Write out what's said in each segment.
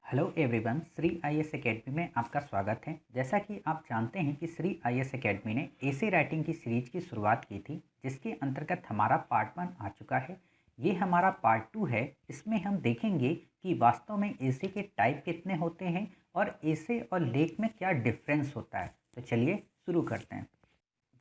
Hello everyone, Shri IAS academy में आपका स्वागत है। जैसा कि आप जानते हैं कि श्री आईएएस एकेडमी ने एसे राइटिंग की सीरीज की शुरुआत की थी, जिसके अंतर्गत हमारा पार्ट 1 आ चुका है। ये हमारा पार्ट 2 है। इसमें हम देखेंगे कि वास्तव में एसे के टाइप कितने होते हैं और एसे और लेख में क्या डिफरेंस होता है। तो चलिए शुरू करते हैं।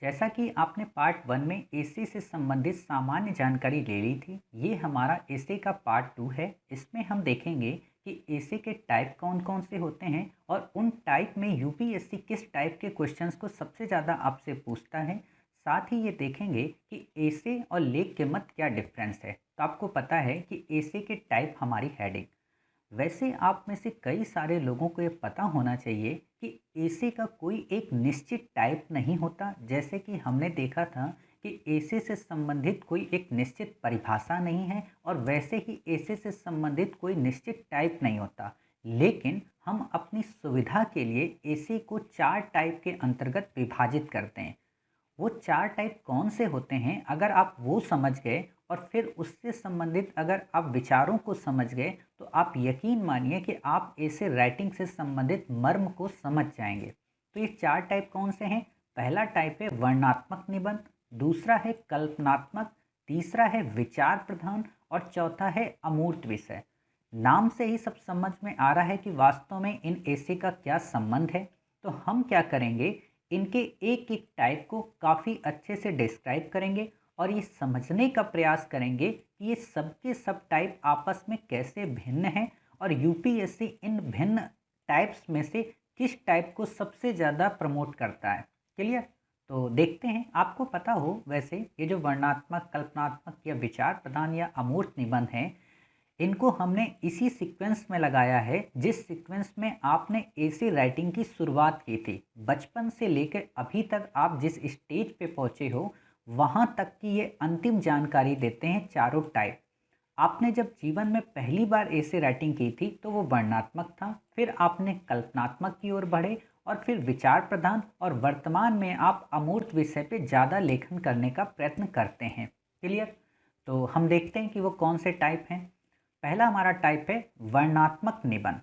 जैसा कि आपने पार्ट 1 में एसे से संबंधित सामान्य जानकारी ले ली थी, ये हमारा एसे का पार्ट 2 है। इसमें हम देखेंगे कि एसे के टाइप कौन कौन से होते हैं और उन टाइप में यूपीएससी किस टाइप के क्वेश्चंस को सबसे ज़्यादा आपसे पूछता है। साथ ही ये देखेंगे कि एसे और लेख के मध्य क्या डिफरेंस है। तो आपको पता है कि एसे के टाइप हमारी हेडिंग। वैसे आप में से कई सारे लोगों को ये पता होना चाहिए कि एसे का कोई एक निश्चित टाइप नहीं होता। जैसे कि हमने देखा था कि एसे से संबंधित कोई एक निश्चित परिभाषा नहीं है और वैसे ही एसे से संबंधित कोई निश्चित टाइप नहीं होता। लेकिन हम अपनी सुविधा के लिए एसे को 4 टाइप के अंतर्गत विभाजित करते हैं। वो 4 टाइप कौन से होते हैं, अगर आप वो समझ गए और फिर उससे संबंधित अगर आप विचारों को समझ गए, तो आप यकीन मानिए कि आप ऐसे राइटिंग से संबंधित मर्म को समझ जाएंगे। तो ये 4 टाइप कौन से हैं? पहला टाइप है वर्णनात्मक निबंध, दूसरा है कल्पनात्मक, तीसरा है विचार प्रधान और चौथा है अमूर्त विषय। नाम से ही सब समझ में आ रहा है कि वास्तव में इन ऐसे का क्या संबंध है। तो हम क्या करेंगे, इनके एक एक टाइप को काफ़ी अच्छे से डिस्क्राइब करेंगे और ये समझने का प्रयास करेंगे कि ये सबके सब टाइप आपस में कैसे भिन्न हैं और यूपीएससी इन भिन्न टाइप्स में से किस टाइप को सबसे ज़्यादा प्रमोट करता है। क्लियर? तो देखते हैं। आपको पता हो वैसे ये जो वर्णनात्मक, कल्पनात्मक या विचार प्रधान या अमूर्त निबंध हैं, इनको हमने इसी सीक्वेंस में लगाया है जिस सीक्वेंस में आपने एसे राइटिंग की शुरुआत की थी। बचपन से लेकर अभी तक आप जिस स्टेज पे पहुँचे हो, वहाँ तक की ये अंतिम जानकारी देते हैं चारों टाइप। आपने जब जीवन में पहली बार एसे राइटिंग की थी तो वो वर्णनात्मक था, फिर आपने कल्पनात्मक की ओर बढ़े और फिर विचार प्रधान, और वर्तमान में आप अमूर्त विषय पे ज़्यादा लेखन करने का प्रयत्न करते हैं। क्लियर? तो हम देखते हैं कि वो कौन से टाइप हैं। पहला हमारा टाइप है वर्णनात्मक निबंध।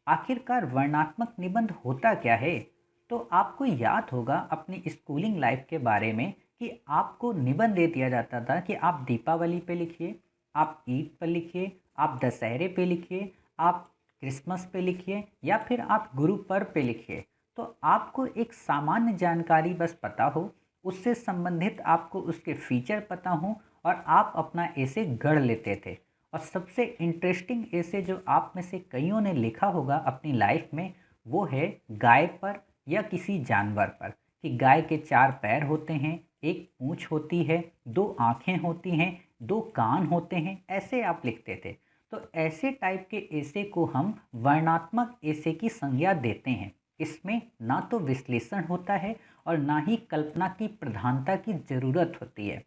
आखिरकार वर्णनात्मक निबंध होता क्या है? तो आपको याद होगा अपनी स्कूलिंग लाइफ के बारे में कि आपको निबंध दे दिया जाता था कि आप दीपावली पे लिखिए, आप ईद पर लिखिए, आप दशहरे पे लिखिए, आप क्रिसमस पे लिखिए या फिर आप गुरु पर्व पे लिखिए। तो आपको एक सामान्य जानकारी बस पता हो, उससे संबंधित आपको उसके फीचर पता हो और आप अपना ऐसे गढ़ लेते थे। और सबसे इंटरेस्टिंग ऐसे जो आप में से कईयों ने लिखा होगा अपनी लाइफ में, वो है गाय पर या किसी जानवर पर, कि गाय के 4 पैर होते हैं, एक पूंछ होती है, 2 आँखें होती हैं, 2 कान होते हैं, ऐसे आप लिखते थे। तो ऐसे टाइप के ऐसे को हम वर्णनात्मक ऐसे की संज्ञा देते हैं। इसमें ना तो विश्लेषण होता है और ना ही कल्पना की प्रधानता की ज़रूरत होती है।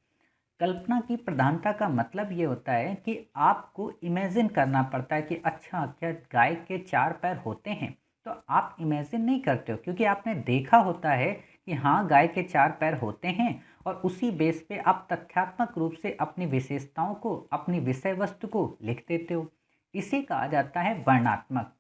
कल्पना की प्रधानता का मतलब ये होता है कि आपको इमेजिन करना पड़ता है कि अच्छा, क्या गाय के 4 पैर होते हैं? तो आप इमेजिन नहीं करते हो क्योंकि आपने देखा होता है कि हाँ, गाय के 4 पैर होते हैं, और उसी बेस पे आप तथ्यात्मक रूप से अपनी विशेषताओं को, अपनी विषय वस्तु को लिख देते हो। इसे कहा जाता है वर्णनात्मक।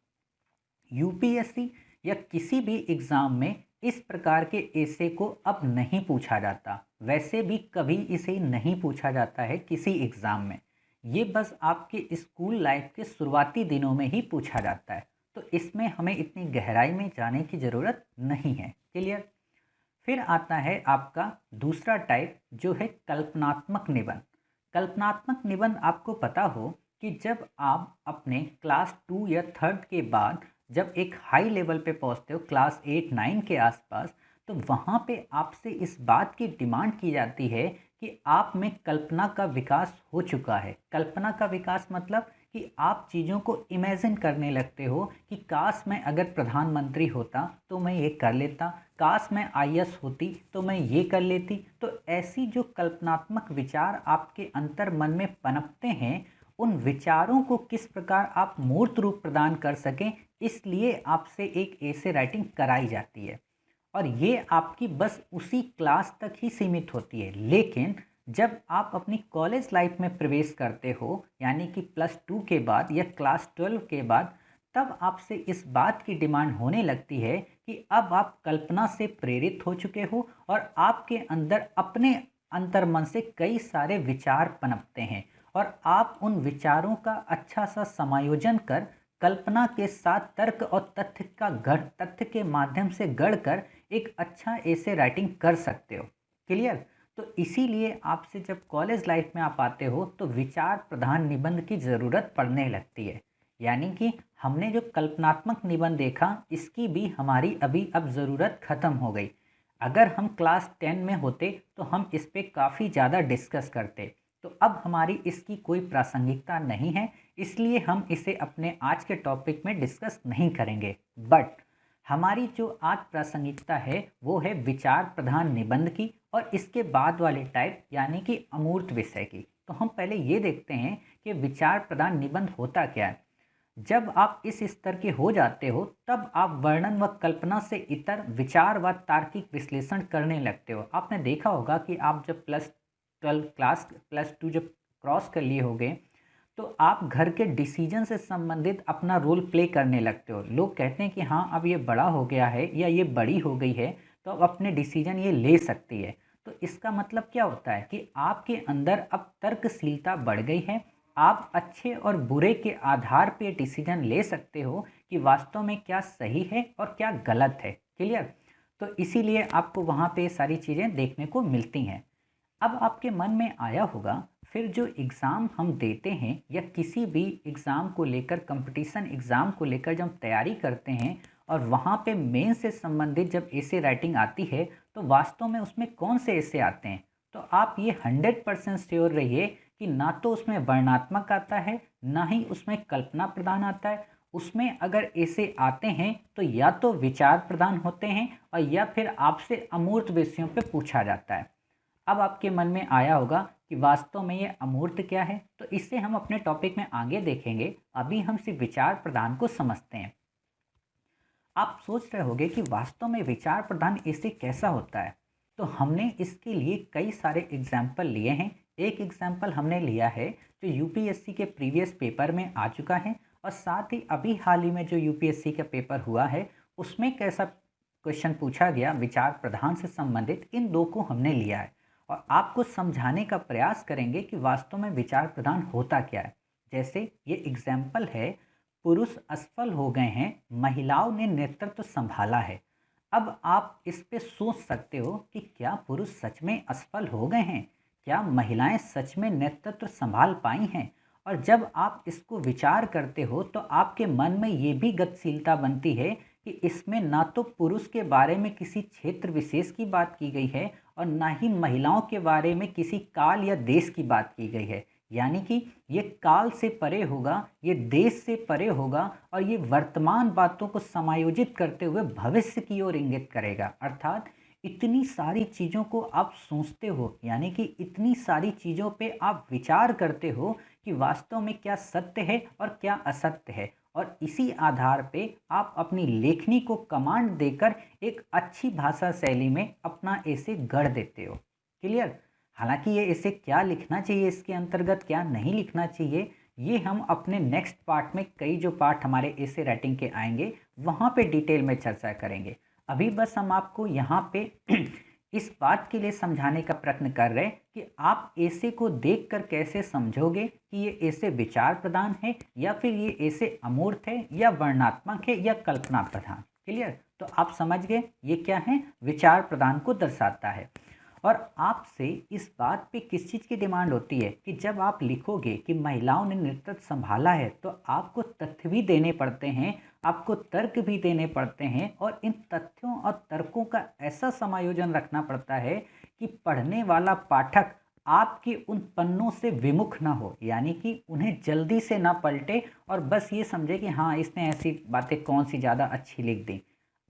यूपीएससी या किसी भी एग्ज़ाम में इस प्रकार के ऐसे को अब नहीं पूछा जाता। वैसे भी कभी इसे नहीं पूछा जाता है किसी एग्ज़ाम में। ये बस आपके स्कूल लाइफ के शुरुआती दिनों में ही पूछा जाता है। तो इसमें हमें इतनी गहराई में जाने की ज़रूरत नहीं है। क्लियर? फिर आता है आपका दूसरा टाइप, जो है कल्पनात्मक निबंध। कल्पनात्मक निबंध आपको पता हो कि जब आप अपने क्लास 2 या 3 के बाद जब एक हाई लेवल पे पहुंचते हो, क्लास 8 9 के आसपास, तो वहाँ पे आपसे इस बात की डिमांड की जाती है कि आप में कल्पना का विकास हो चुका है। कल्पना का विकास मतलब कि आप चीज़ों को इमेजिन करने लगते हो कि काश मैं अगर प्रधानमंत्री होता तो मैं ये कर लेता, काश मैं आईएएस होती तो मैं ये कर लेती। तो ऐसी जो कल्पनात्मक विचार आपके अंतर मन में पनपते हैं, उन विचारों को किस प्रकार आप मूर्त रूप प्रदान कर सकें, इसलिए आपसे एक ऐसे राइटिंग कराई जाती है। और ये आपकी बस उसी क्लास तक ही सीमित होती है। लेकिन जब आप अपनी कॉलेज लाइफ में प्रवेश करते हो, यानी कि +2 के बाद या क्लास 12 के बाद, तब आपसे इस बात की डिमांड होने लगती है कि अब आप कल्पना से प्रेरित हो चुके हो और आपके अंदर अपने अंतर्मन से कई सारे विचार पनपते हैं और आप उन विचारों का अच्छा सा समायोजन कर कल्पना के साथ तर्क और तथ्य के माध्यम से गढ़कर एक अच्छा ऐसे राइटिंग कर सकते हो। क्लियर? तो इसीलिए आपसे जब कॉलेज लाइफ में आप आते हो तो विचार प्रधान निबंध की ज़रूरत पड़ने लगती है। यानी कि हमने जो कल्पनात्मक निबंध देखा इसकी भी हमारी अभी अब ज़रूरत ख़त्म हो गई। अगर हम क्लास 10 में होते तो हम इस पे काफ़ी ज़्यादा डिस्कस करते। तो अब हमारी इसकी कोई प्रासंगिकता नहीं है, इसलिए हम इसे अपने आज के टॉपिक में डिस्कस नहीं करेंगे। बट हमारी जो आज प्रासंगिकता है वो है विचार प्रधान निबंध की और इसके बाद वाले टाइप यानी कि अमूर्त विषय की। तो हम पहले ये देखते हैं कि विचार प्रधान निबंध होता क्या है। जब आप इस स्तर के हो जाते हो तब आप वर्णन व कल्पना से इतर विचार व तार्किक विश्लेषण करने लगते हो। आपने देखा होगा कि आप जब +2 जब क्रॉस कर लिए होगे तो आप घर के डिसीजन से संबंधित अपना रोल प्ले करने लगते हो। लोग कहते हैं कि हाँ अब ये बड़ा हो गया है या ये बड़ी हो गई है तो अब अपने डिसीजन ये ले सकती है। तो इसका मतलब क्या होता है कि आपके अंदर अब तर्कशीलता बढ़ गई है। आप अच्छे और बुरे के आधार पे डिसीजन ले सकते हो कि वास्तव में क्या सही है और क्या गलत है। क्लियर? तो इसीलिए आपको वहाँ पे सारी चीज़ें देखने को मिलती हैं। अब आपके मन में आया होगा फिर जो एग्ज़ाम हम देते हैं या किसी भी एग्ज़ाम को लेकर कंपटीशन एग्ज़ाम को लेकर जब हम तैयारी करते हैं और वहाँ पे मेन से संबंधित जब ऐसे राइटिंग आती है तो वास्तव में उसमें कौन से ऐसे आते हैं। तो आप ये 100% श्योर रहिए कि ना तो उसमें वर्णनात्मक आता है ना ही उसमें कल्पना प्रधान आता है। उसमें अगर ऐसे आते हैं तो या तो विचार प्रधान होते हैं और या फिर आपसे अमूर्त विषयों पे पूछा जाता है। अब आपके मन में आया होगा कि वास्तव में ये अमूर्त क्या है, तो इससे हम अपने टॉपिक में आगे देखेंगे। अभी हम सिर्फ विचार प्रधान को समझते हैं। आप सोच रहे होंगे कि वास्तव में विचार प्रधान इससे कैसा होता है। तो हमने इसके लिए कई सारे एग्जाम्पल लिए हैं। एक एग्जाम्पल हमने लिया है जो यूपीएससी के प्रीवियस पेपर में आ चुका है और साथ ही अभी हाल ही में जो यूपीएससी का पेपर हुआ है उसमें कैसा क्वेश्चन पूछा गया विचार प्रधान से संबंधित, इन दो को हमने लिया है और आपको समझाने का प्रयास करेंगे कि वास्तव में विचार प्रधान होता क्या है। जैसे ये एग्जाम्पल है, पुरुष असफल हो गए हैं, महिलाओं ने नेतृत्व संभाला है। अब आप इस पे सोच सकते हो कि क्या पुरुष सच में असफल हो गए हैं, क्या महिलाएं सच में नेतृत्व संभाल पाई हैं। और जब आप इसको विचार करते हो तो आपके मन में ये भी गतिशीलता बनती है कि इसमें ना तो पुरुष के बारे में किसी क्षेत्र विशेष की बात की गई है और ना ही महिलाओं के बारे में किसी काल या देश की बात की गई है। यानी कि ये काल से परे होगा, ये देश से परे होगा और ये वर्तमान बातों को समायोजित करते हुए भविष्य की ओर इंगित करेगा। अर्थात इतनी सारी चीज़ों को आप सोचते हो, यानी कि इतनी सारी चीज़ों पे आप विचार करते हो कि वास्तव में क्या सत्य है और क्या असत्य है और इसी आधार पे आप अपनी लेखनी को कमांड देकर एक अच्छी भाषा शैली में अपना ऐसे गढ़ देते हो। क्लियर? हालांकि ये ऐसे क्या लिखना चाहिए, इसके अंतर्गत क्या नहीं लिखना चाहिए, ये हम अपने नेक्स्ट पार्ट में कई जो पार्ट हमारे ऐसे राइटिंग के आएंगे वहाँ पे डिटेल में चर्चा करेंगे। अभी बस हम आपको यहाँ पे इस बात के लिए समझाने का प्रयत्न कर रहे हैं कि आप ऐसे को देखकर कैसे समझोगे कि ये ऐसे विचार प्रधान है या फिर ये ऐसे अमूर्त है या वर्णनात्मक है या कल्पना प्रधान। क्लियर? तो आप समझ गए ये क्या है, विचार प्रधान को दर्शाता है। और आपसे इस बात पे किस चीज़ की डिमांड होती है कि जब आप लिखोगे कि महिलाओं ने नेतृत्व संभाला है तो आपको तथ्य भी देने पड़ते हैं, आपको तर्क भी देने पड़ते हैं और इन तथ्यों और तर्कों का ऐसा समायोजन रखना पड़ता है कि पढ़ने वाला पाठक आपके उन पन्नों से विमुख ना हो, यानी कि उन्हें जल्दी से ना पलटे और बस ये समझे कि हाँ इसने ऐसी बातें कौन सी ज़्यादा अच्छी लिख दी।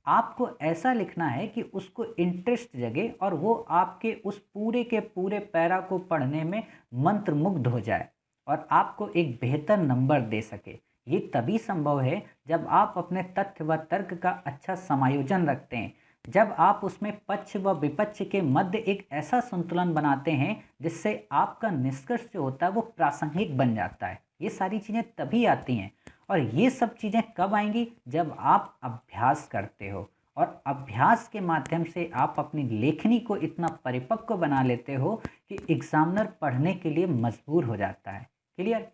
आपको ऐसा लिखना है कि उसको इंटरेस्ट जगे और वो आपके उस पूरे के पूरे पैरा को पढ़ने में मंत्रमुग्ध हो जाए और आपको एक बेहतर नंबर दे सके। ये तभी संभव है जब आप अपने तथ्य व तर्क का अच्छा समायोजन रखते हैं, जब आप उसमें पक्ष व विपक्ष के मध्य एक ऐसा संतुलन बनाते हैं जिससे आपका निष्कर्ष जो होता है वो प्रासंगिक बन जाता है। ये सारी चीज़ें तभी आती हैं और ये सब चीज़ें कब आएंगी? जब आप अभ्यास करते हो, और अभ्यास के माध्यम से आप अपनी लेखनी को इतना परिपक्व बना लेते हो कि एग्जामिनर पढ़ने के लिए मजबूर हो जाता है। क्लियर?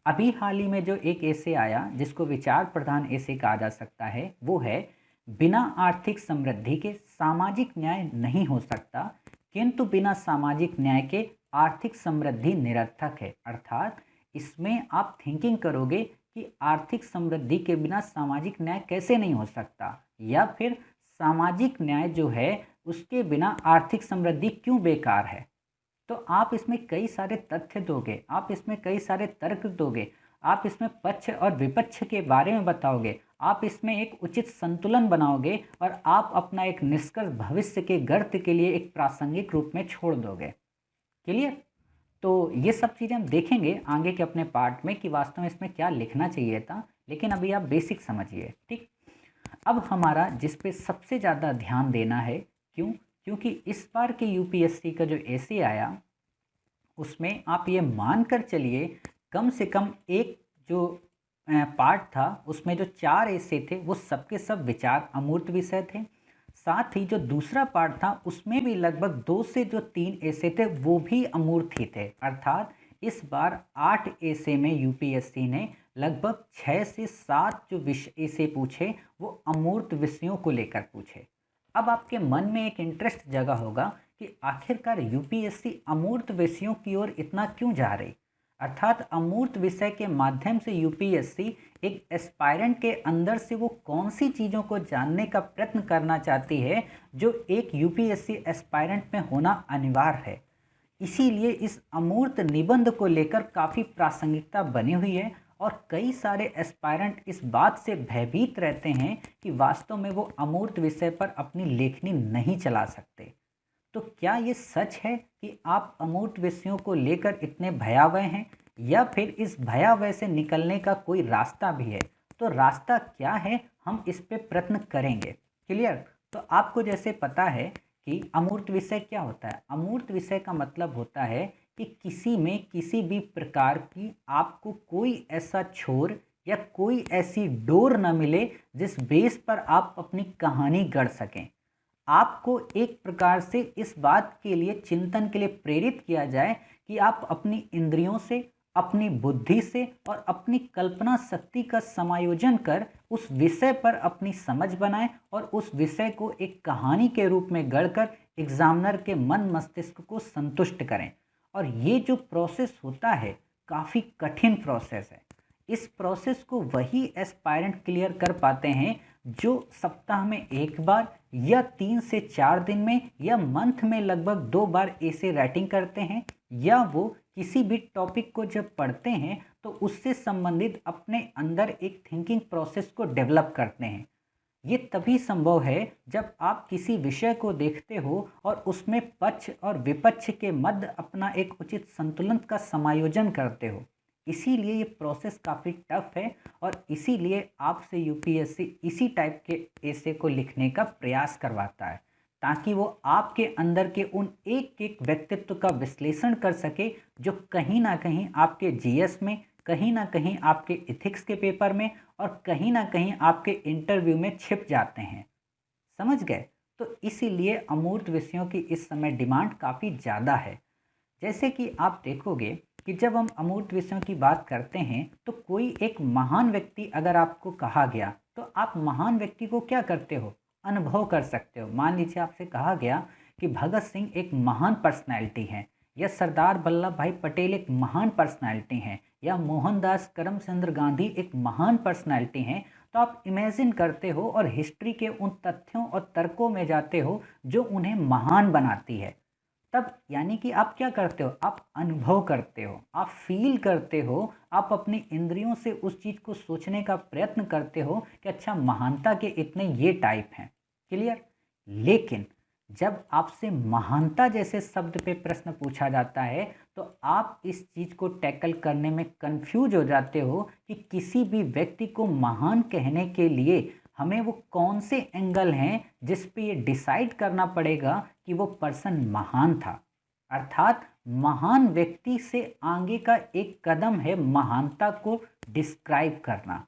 अभी हाल ही में जो एक एसे आया जिसको विचार प्रधान एसे कहा जा सकता है, वो है बिना आर्थिक समृद्धि के सामाजिक न्याय नहीं हो सकता, किंतु बिना सामाजिक न्याय के आर्थिक समृद्धि निरर्थक है। अर्थात इसमें आप थिंकिंग करोगे कि आर्थिक समृद्धि के बिना सामाजिक न्याय कैसे नहीं हो सकता, या फिर सामाजिक न्याय जो है उसके बिना आर्थिक समृद्धि क्यों बेकार है। तो आप इसमें कई सारे तथ्य दोगे, आप इसमें कई सारे तर्क दोगे, आप इसमें पक्ष और विपक्ष के बारे में बताओगे, आप इसमें एक उचित संतुलन बनाओगे, और आप अपना एक निष्कर्ष भविष्य के गर्त के लिए एक प्रासंगिक रूप में छोड़ दोगे। क्लियर? तो ये सब चीज़ें हम देखेंगे आगे के अपने पार्ट में कि वास्तव में इसमें क्या लिखना चाहिए था, लेकिन अभी आप बेसिक समझिए। ठीक, अब हमारा जिस पे सबसे ज़्यादा ध्यान देना है, क्यों? क्योंकि इस बार के यूपीएससी का जो एसे आया उसमें आप ये मान कर चलिए कम से कम एक जो पार्ट था उसमें जो 4 एसे थे वो सबके सब विचार अमूर्त विषय थे। साथ ही जो दूसरा पार्ट था उसमें भी लगभग 2 से जो 3 एसे थे वो भी अमूर्त ही थे। अर्थात इस बार 8 एसे में यूपीएससी ने लगभग 6 से 7 जो विषय एसे पूछे वो अमूर्त विषयों को लेकर पूछे। अब आपके मन में एक इंटरेस्ट जगा होगा कि आखिरकार यूपीएससी अमूर्त विषयों की ओर इतना क्यों जा रही। अर्थात अमूर्त विषय के माध्यम से यूपीएससी एक एस्पायरेंट के अंदर से वो कौन सी चीज़ों को जानने का प्रयत्न करना चाहती है जो एक यूपीएससी एस्पायरेंट में होना अनिवार्य है। इसीलिए इस अमूर्त निबंध को लेकर काफ़ी प्रासंगिकता बनी हुई है, और कई सारे एस्पायरेंट इस बात से भयभीत रहते हैं कि वास्तव में वो अमूर्त विषय पर अपनी लेखनी नहीं चला सकते। तो क्या ये सच है कि आप अमूर्त विषयों को लेकर इतने भयावह हैं, या फिर इस भयावह से निकलने का कोई रास्ता भी है? तो रास्ता क्या है, हम इस पे प्रयत्न करेंगे। क्लियर? तो आपको जैसे पता है कि अमूर्त विषय क्या होता है। अमूर्त विषय का मतलब होता है कि किसी में किसी भी प्रकार की आपको कोई ऐसा छोर या कोई ऐसी डोर न मिले जिस बेस पर आप अपनी कहानी गढ़ सकें। आपको एक प्रकार से इस बात के लिए चिंतन के लिए प्रेरित किया जाए कि आप अपनी इंद्रियों से, अपनी बुद्धि से और अपनी कल्पना शक्ति का समायोजन कर उस विषय पर अपनी समझ बनाएं, और उस विषय को एक कहानी के रूप में गढ़कर एग्जामिनर के मन मस्तिष्क को संतुष्ट करें। और ये जो प्रोसेस होता है काफ़ी कठिन प्रोसेस है। इस प्रोसेस को वही एस्पायरेंट क्लियर कर पाते हैं जो सप्ताह में एक बार या 3 से 4 दिन में या मंथ में लगभग 2 बार ऐसे राइटिंग करते हैं, या वो किसी भी टॉपिक को जब पढ़ते हैं तो उससे संबंधित अपने अंदर एक थिंकिंग प्रोसेस को डेवलप करते हैं। ये तभी संभव है जब आप किसी विषय को देखते हो और उसमें पक्ष और विपक्ष के मध्य अपना एक उचित संतुलन का समायोजन करते हो। इसीलिए ये प्रोसेस काफ़ी टफ है, और इसीलिए आपसे यूपीएससी इसी टाइप के एसे को लिखने का प्रयास करवाता है, ताकि वो आपके अंदर के उन एक एक व्यक्तित्व का विश्लेषण कर सके जो कहीं ना कहीं आपके जीएस में, कहीं ना कहीं आपके इथिक्स के पेपर में, और कहीं ना कहीं आपके इंटरव्यू में छिप जाते हैं। समझ गए? तो इसीलिए अमूर्त विषयों की इस समय डिमांड काफ़ी ज़्यादा है। जैसे कि आप देखोगे कि जब हम अमूर्त विषयों की बात करते हैं तो कोई एक महान व्यक्ति अगर आपको कहा गया तो आप महान व्यक्ति को क्या करते हो? अनुभव कर सकते हो। मान लीजिए आपसे कहा गया कि भगत सिंह एक महान पर्सनैलिटी हैं, या सरदार वल्लभ भाई पटेल एक महान पर्सनैलिटी हैं, या मोहनदास करमचंद गांधी एक महान पर्सनैलिटी हैं, तो आप इमेजिन करते हो और हिस्ट्री के उन तथ्यों और तर्कों में जाते हो जो उन्हें महान बनाती है। तब यानी कि आप क्या करते हो? आप अनुभव करते हो, आप फील करते हो, आप अपनी इंद्रियों से उस चीज़ को सोचने का प्रयत्न करते हो कि अच्छा महानता के इतने ये टाइप हैं। क्लियर? लेकिन जब आपसे महानता जैसे शब्द पे प्रश्न पूछा जाता है तो आप इस चीज़ को टैकल करने में कंफ्यूज हो जाते हो कि किसी भी व्यक्ति को महान कहने के लिए हमें वो कौन से एंगल हैं जिस पे ये डिसाइड करना पड़ेगा कि वो पर्सन महान था। अर्थात महान व्यक्ति से आगे का एक कदम है महानता को डिस्क्राइब करना।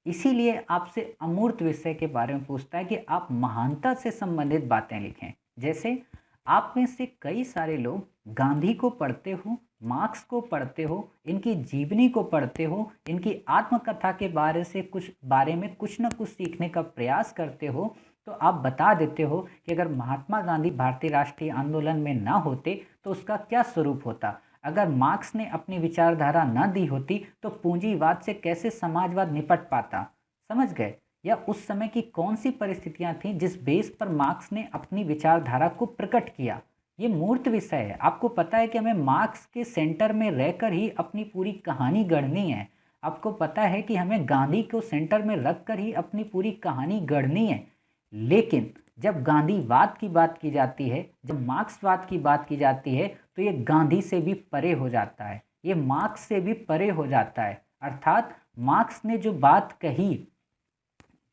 इसीलिए आपसे अमूर्त विषय के बारे में पूछता है कि आप महानता से संबंधित बातें लिखें। जैसे आप में से कई सारे लोग गांधी को पढ़ते हो, मार्क्स को पढ़ते हो, इनकी जीवनी को पढ़ते हो, इनकी आत्मकथा के बारे में कुछ न कुछ सीखने का प्रयास करते हो, तो आप बता देते हो कि अगर महात्मा गांधी भारतीय राष्ट्रीय आंदोलन में ना होते तो उसका क्या स्वरूप होता, अगर मार्क्स ने अपनी विचारधारा न दी होती तो पूंजीवाद से कैसे समाजवाद निपट पाता। समझ गए? या उस समय की कौन सी परिस्थितियां थीं जिस बेस पर मार्क्स ने अपनी विचारधारा को प्रकट किया। ये मूर्त विषय है। आपको पता है कि हमें मार्क्स के सेंटर में रहकर ही अपनी पूरी कहानी गढ़नी है। आपको पता है कि हमें गांधी को सेंटर में रखकर ही अपनी पूरी कहानी गढ़नी है। लेकिन जब गांधीवाद की बात की जाती है, जब मार्क्सवाद की बात की जाती है, तो ये गांधी से भी परे हो जाता है, ये मार्क्स से भी परे हो जाता है। अर्थात मार्क्स ने जो बात कही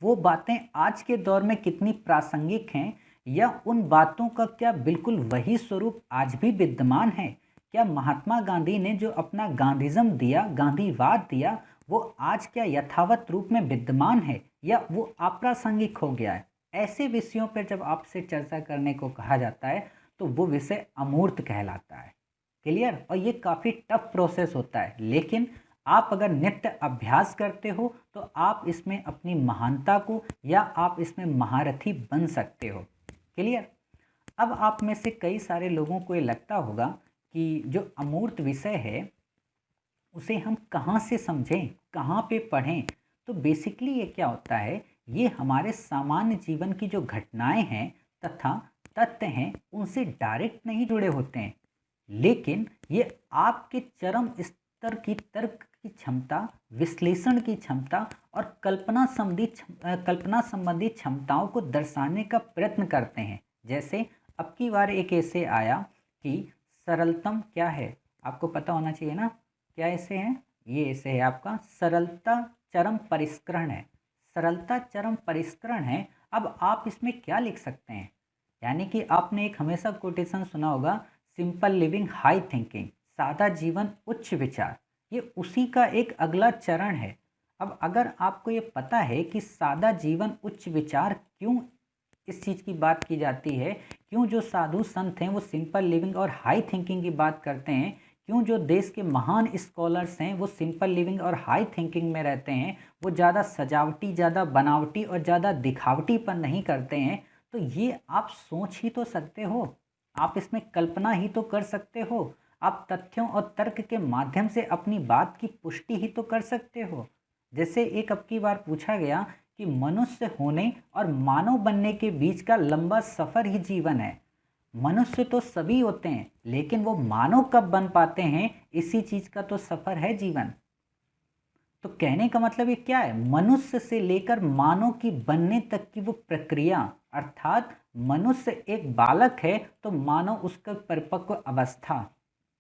वो बातें आज के दौर में कितनी प्रासंगिक हैं, या उन बातों का क्या बिल्कुल वही स्वरूप आज भी विद्यमान है। क्या महात्मा गांधी ने जो अपना गांधीज्म दिया, गांधीवाद दिया, वो आज क्या यथावत रूप में विद्यमान है या वो अप्रासंगिक हो गया है। ऐसे विषयों पर जब आपसे चर्चा करने को कहा जाता है तो वो विषय अमूर्त कहलाता है। क्लियर? और ये काफ़ी टफ प्रोसेस होता है, लेकिन आप अगर नित्य अभ्यास करते हो तो आप इसमें अपनी महानता को या आप इसमें महारथी बन सकते हो। क्लियर? अब आप में से कई सारे लोगों को ये लगता होगा कि जो अमूर्त विषय है उसे हम कहाँ से समझें, कहाँ पे पढ़ें। तो बेसिकली ये क्या होता है, ये हमारे सामान्य जीवन की जो घटनाएं हैं तथा तथ्य हैं उनसे डायरेक्ट नहीं जुड़े होते हैं, लेकिन ये आपके चरम स्तर की तर्क की क्षमता, विश्लेषण की क्षमता और कल्पना संबंधी क्षमताओं को दर्शाने का प्रयत्न करते हैं। जैसे अब की बार एक ऐसे आया कि सरलतम क्या है, आपको पता होना चाहिए ना, क्या ऐसे है, ये ऐसे है आपका सरलता चरम परिष्करण है। सरलता चरम परिष्करण है। अब आप इसमें क्या लिख सकते हैं, यानी कि आपने एक हमेशा कोटेशन सुना होगा, सिंपल लिविंग हाई थिंकिंग, सादा जीवन उच्च विचार, ये उसी का एक अगला चरण है। अब अगर आपको ये पता है कि सादा जीवन उच्च विचार क्यों इस चीज़ की बात की जाती है, क्यों जो साधु संत हैं वो सिंपल लिविंग और हाई थिंकिंग की बात करते हैं, क्यों जो देश के महान स्कॉलर्स हैं वो सिंपल लिविंग और हाई थिंकिंग में रहते हैं, वो ज़्यादा सजावटी, ज़्यादा बनावटी और ज़्यादा दिखावटीपन नहीं करते हैं, तो ये आप सोच ही तो सकते हो, आप इसमें कल्पना ही तो कर सकते हो, आप तथ्यों और तर्क के माध्यम से अपनी बात की पुष्टि ही तो कर सकते हो। जैसे एक अब की बार पूछा गया कि मनुष्य होने और मानव बनने के बीच का लंबा सफ़र ही जीवन है। मनुष्य तो सभी होते हैं, लेकिन वो मानव कब बन पाते हैं, इसी चीज़ का तो सफ़र है जीवन। तो कहने का मतलब ये क्या है, मनुष्य से लेकर मानव की बनने तक की वो प्रक्रिया, अर्थात मनुष्य एक बालक है तो मानव उसका परिपक्व अवस्था।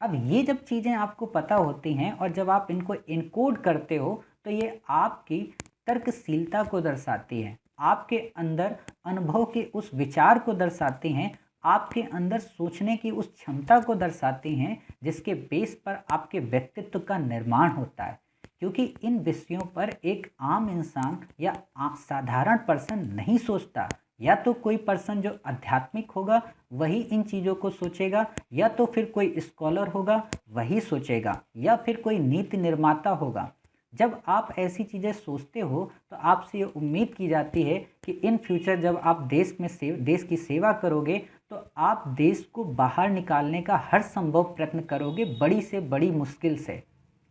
अब ये जब चीज़ें आपको पता होती हैं और जब आप इनको इनकोड करते हो तो ये आपकी तर्कशीलता को दर्शाती है, आपके अंदर अनुभव के उस विचार को दर्शाती हैं, आपके अंदर सोचने की उस क्षमता को दर्शाती हैं, जिसके बेस पर आपके व्यक्तित्व का निर्माण होता है। क्योंकि इन विषयों पर एक आम इंसान या साधारण पर्सन नहीं सोचता। या तो कोई पर्सन जो आध्यात्मिक होगा वही इन चीज़ों को सोचेगा, या तो फिर कोई स्कॉलर होगा वही सोचेगा, या फिर कोई नीति निर्माता होगा। जब आप ऐसी चीज़ें सोचते हो तो आपसे ये उम्मीद की जाती है कि इन फ्यूचर जब आप देश की सेवा करोगे तो आप देश को बाहर निकालने का हर संभव प्रयत्न करोगे, बड़ी से बड़ी मुश्किल से।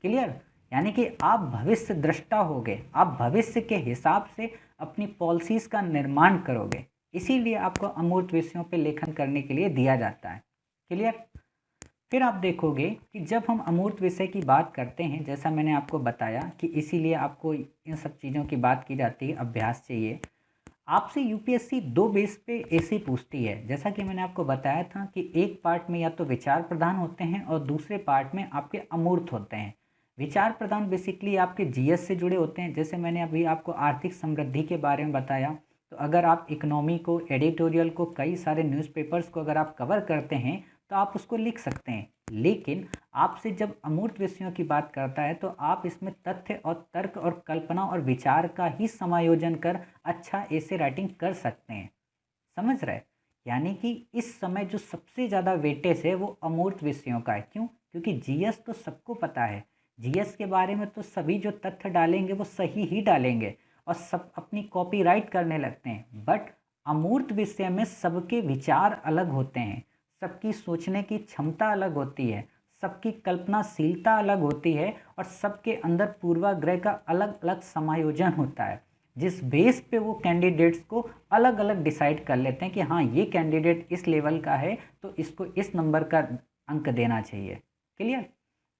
क्लियर? यानी कि आप भविष्य दृष्टा होगे, आप भविष्य के हिसाब से अपनी पॉलिसीज़ का निर्माण करोगे। इसीलिए आपको अमूर्त विषयों पर लेखन करने के लिए दिया जाता है। क्लियर? फिर आप देखोगे कि जब हम अमूर्त विषय की बात करते हैं, जैसा मैंने आपको बताया कि इसीलिए आपको इन सब चीज़ों की बात की जाती है, अभ्यास चाहिए। आपसे यूपीएससी दो बेस पे ऐसे पूछती है, जैसा कि मैंने आपको बताया था कि एक पार्ट में या तो विचार प्रधान होते हैं और दूसरे पार्ट में आपके अमूर्त होते हैं। विचार प्रधान बेसिकली आपके जीएस से जुड़े होते हैं, जैसे मैंने अभी आपको आर्थिक समृद्धि के बारे में बताया। तो अगर आप इकोनॉमी को, एडिटोरियल को, कई सारे न्यूज़पेपर्स को अगर आप कवर करते हैं तो आप उसको लिख सकते हैं लेकिन आपसे जब अमूर्त विषयों की बात करता है तो आप इसमें तथ्य और तर्क और कल्पना और विचार का ही समायोजन कर अच्छा ऐसे राइटिंग कर सकते हैं। समझ रहे? यानी कि इस समय जो सबसे ज़्यादा वेटेज है वो अमूर्त विषयों का है। क्यों? क्योंकि जीएस तो सबको पता है। जीएस के बारे में तो सभी जो तथ्य डालेंगे वो सही ही डालेंगे और सब अपनी कॉपीराइट करने लगते हैं। बट अमूर्त विषय में सबके विचार अलग होते हैं, सबकी सोचने की क्षमता अलग होती है, सबकी कल्पनाशीलता अलग होती है और सबके अंदर पूर्वाग्रह का अलग अलग समायोजन होता है, जिस बेस पे वो कैंडिडेट्स को अलग अलग डिसाइड कर लेते हैं कि हाँ ये कैंडिडेट इस लेवल का है तो इसको इस नंबर का अंक देना चाहिए। क्लियर?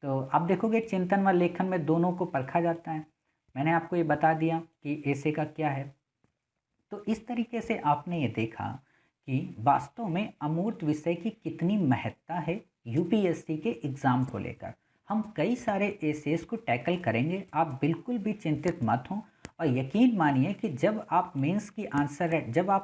तो आप देखोगे चिंतन व लेखन में दोनों को परखा जाता है। मैंने आपको ये बता दिया कि ऐसे का क्या है। तो इस तरीके से आपने ये देखा कि वास्तव में अमूर्त विषय की कितनी महत्ता है यूपीएससी के एग्ज़ाम को लेकर। हम कई सारे एसेस को टैकल करेंगे, आप बिल्कुल भी चिंतित मत हों। और यकीन मानिए कि जब आप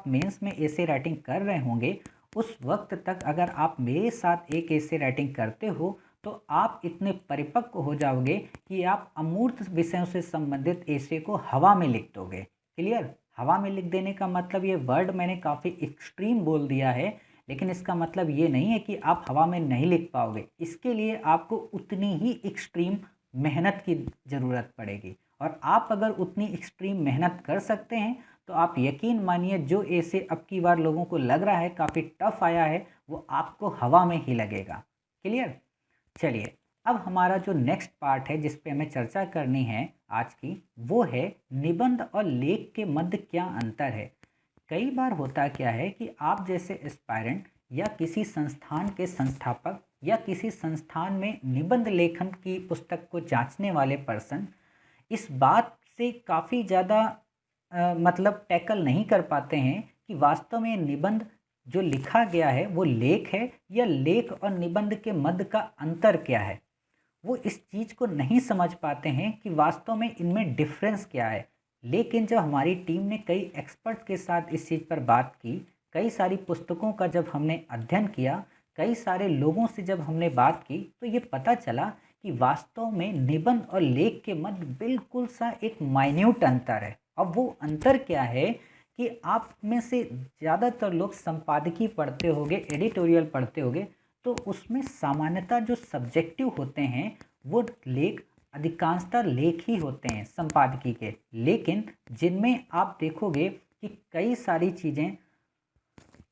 मेंस में एसे राइटिंग कर रहे होंगे उस वक्त तक अगर आप मेरे साथ एक एसे राइटिंग करते हो तो आप इतने परिपक्व हो जाओगे कि आप अमूर्त विषयों से संबंधित एसे को हवा में लिख दोगे। क्लियर? हवा में लिख देने का मतलब, ये वर्ड मैंने काफ़ी एक्सट्रीम बोल दिया है, लेकिन इसका मतलब ये नहीं है कि आप हवा में नहीं लिख पाओगे। इसके लिए आपको उतनी ही एक्सट्रीम मेहनत की ज़रूरत पड़ेगी और आप अगर उतनी एक्सट्रीम मेहनत कर सकते हैं तो आप यकीन मानिए जो ऐसे अब की बार लोगों को लग रहा है काफ़ी टफ आया है वो आपको हवा में ही लगेगा। क्लियर? चलिए, अब हमारा जो नेक्स्ट पार्ट है जिस पे हमें चर्चा करनी है आज की, वो है निबंध और लेख के मध्य क्या अंतर है। कई बार होता क्या है कि आप जैसे एस्पायरेंट या किसी संस्थान के संस्थापक या किसी संस्थान में निबंध लेखन की पुस्तक को जांचने वाले पर्सन इस बात से काफ़ी ज़्यादा मतलब टैकल नहीं कर पाते हैं कि वास्तव में निबंध जो लिखा गया है वो लेख है या लेख और निबंध के मध्य का अंतर क्या है। वो इस चीज़ को नहीं समझ पाते हैं कि वास्तव में इनमें डिफरेंस क्या है। लेकिन जब हमारी टीम ने कई एक्सपर्ट के साथ इस चीज़ पर बात की, कई सारी पुस्तकों का जब हमने अध्ययन किया, कई सारे लोगों से जब हमने बात की तो ये पता चला कि वास्तव में निबंध और लेख के मध्य बिल्कुल सा एक माइन्यूट अंतर है। अब वो अंतर क्या है कि आप में से ज़्यादातर लोग संपादकीय पढ़ते होंगे, एडिटोरियल पढ़ते होंगे, तो उसमें सामान्यतः जो सब्जेक्टिव होते हैं वो लेख अधिकांशतः लेख ही होते हैं संपादकीय के। लेकिन जिनमें आप देखोगे कि कई सारी चीज़ें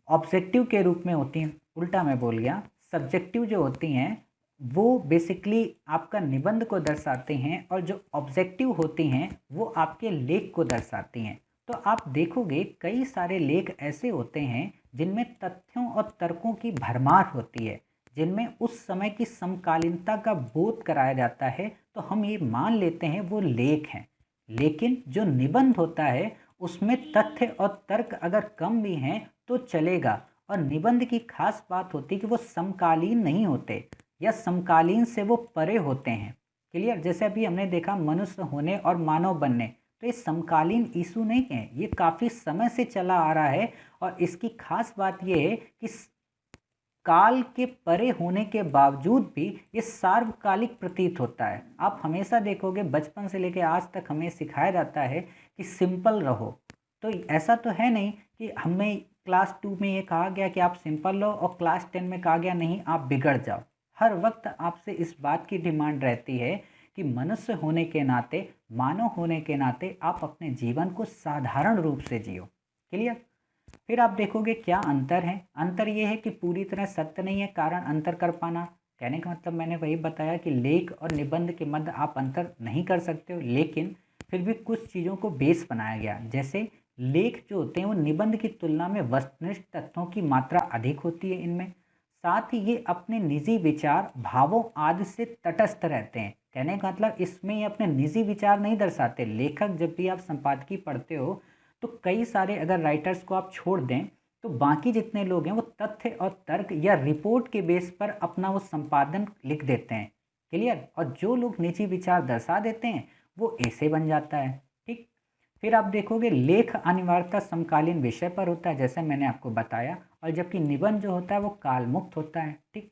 ऑब्जेक्टिव के रूप में होती हैं, उल्टा मैं बोल गया, सब्जेक्टिव जो होती हैं वो बेसिकली आपका निबंध को दर्शाते हैं और जो ऑब्जेक्टिव होती हैं वो आपके लेख को दर्शाती हैं। तो आप देखोगे कई सारे लेख ऐसे होते हैं जिनमें तथ्यों और तर्कों की भरमार होती है, जिनमें उस समय की समकालीनता का बोध कराया जाता है, तो हम ये मान लेते हैं वो लेख हैं। लेकिन जो निबंध होता है उसमें तथ्य और तर्क अगर कम भी हैं तो चलेगा और निबंध की खास बात होती है कि वो समकालीन नहीं होते या समकालीन से वो परे होते हैं। क्लियर? जैसे अभी हमने देखा मनुष्य होने और मानव बनने, तो ये समकालीन इशू नहीं है, ये काफ़ी समय से चला आ रहा है और इसकी खास बात ये है कि काल के परे होने के बावजूद भी ये सार्वकालिक प्रतीत होता है। आप हमेशा देखोगे बचपन से लेकर आज तक हमें सिखाया जाता है कि सिंपल रहो, तो ऐसा तो है नहीं कि हमें क्लास 2 में ये कहा गया कि आप सिंपल रहो और क्लास 10 में कहा गया नहीं आप बिगड़ जाओ। हर वक्त आपसे इस बात की डिमांड रहती है कि मनुष्य होने के नाते, मानव होने के नाते आप अपने जीवन को साधारण रूप से जियो। क्लियर? फिर आप देखोगे क्या अंतर है। अंतर ये है कि पूरी तरह सत्य नहीं है कारण अंतर कर पाना। कहने का मतलब मैंने वही बताया कि लेख और निबंध के मध्य आप अंतर नहीं कर सकते हो, लेकिन फिर भी कुछ चीज़ों को बेस बनाया गया। जैसे लेख जो होते हैं वो निबंध की तुलना में वस्तुनिष्ठ तथ्यों की मात्रा अधिक होती है इनमें। साथ ही ये अपने निजी विचार, भावों आदि से तटस्थ रहते हैं। कहने का मतलब इसमें ये अपने निजी विचार नहीं दर्शाते। लेखक जब भी आप संपादकीय पढ़ते हो तो कई सारे अगर राइटर्स को आप छोड़ दें तो बाकी जितने लोग हैं वो तथ्य और तर्क या रिपोर्ट के बेस पर अपना वो संपादन लिख देते हैं। क्लियर? और जो लोग निजी विचार दर्शा देते हैं वो ऐसे बन जाता है। ठीक? फिर आप देखोगे लेख अनिवार्यता समकालीन विषय पर होता है जैसे मैंने आपको बताया, और जबकि निबंध जो होता है वो काल मुक्त होता है। ठीक?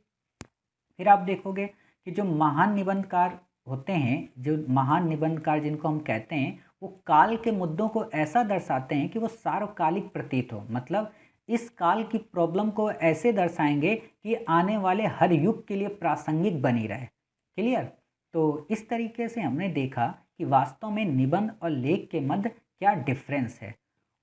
फिर आप देखोगे कि जो महान निबंधकार होते हैं, जो महान निबंधकार जिनको हम कहते हैं, वो काल के मुद्दों को ऐसा दर्शाते हैं कि वो सार्वकालिक प्रतीत हो। मतलब इस काल की प्रॉब्लम को ऐसे दर्शाएंगे कि आने वाले हर युग के लिए प्रासंगिक बनी रहे। क्लियर? तो इस तरीके से हमने देखा कि वास्तव में निबंध और लेख के मध्य क्या डिफरेंस है।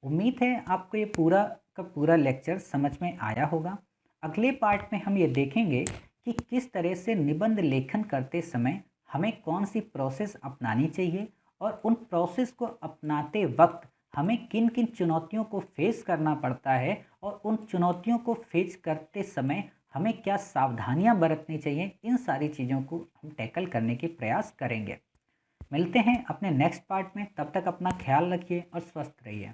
उम्मीद है आपको ये पूरा का पूरा लेक्चर समझ में आया होगा। अगले पार्ट में हम ये देखेंगे कि किस तरह से निबंध लेखन करते समय हमें कौन सी प्रोसेस अपनानी चाहिए और उन प्रोसेस को अपनाते वक्त हमें किन किन चुनौतियों को फेस करना पड़ता है और उन चुनौतियों को फेस करते समय हमें क्या सावधानियां बरतनी चाहिए। इन सारी चीज़ों को हम टैकल करने के प्रयास करेंगे। मिलते हैं अपने नेक्स्ट पार्ट में, तब तक अपना ख्याल रखिए और स्वस्थ रहिए।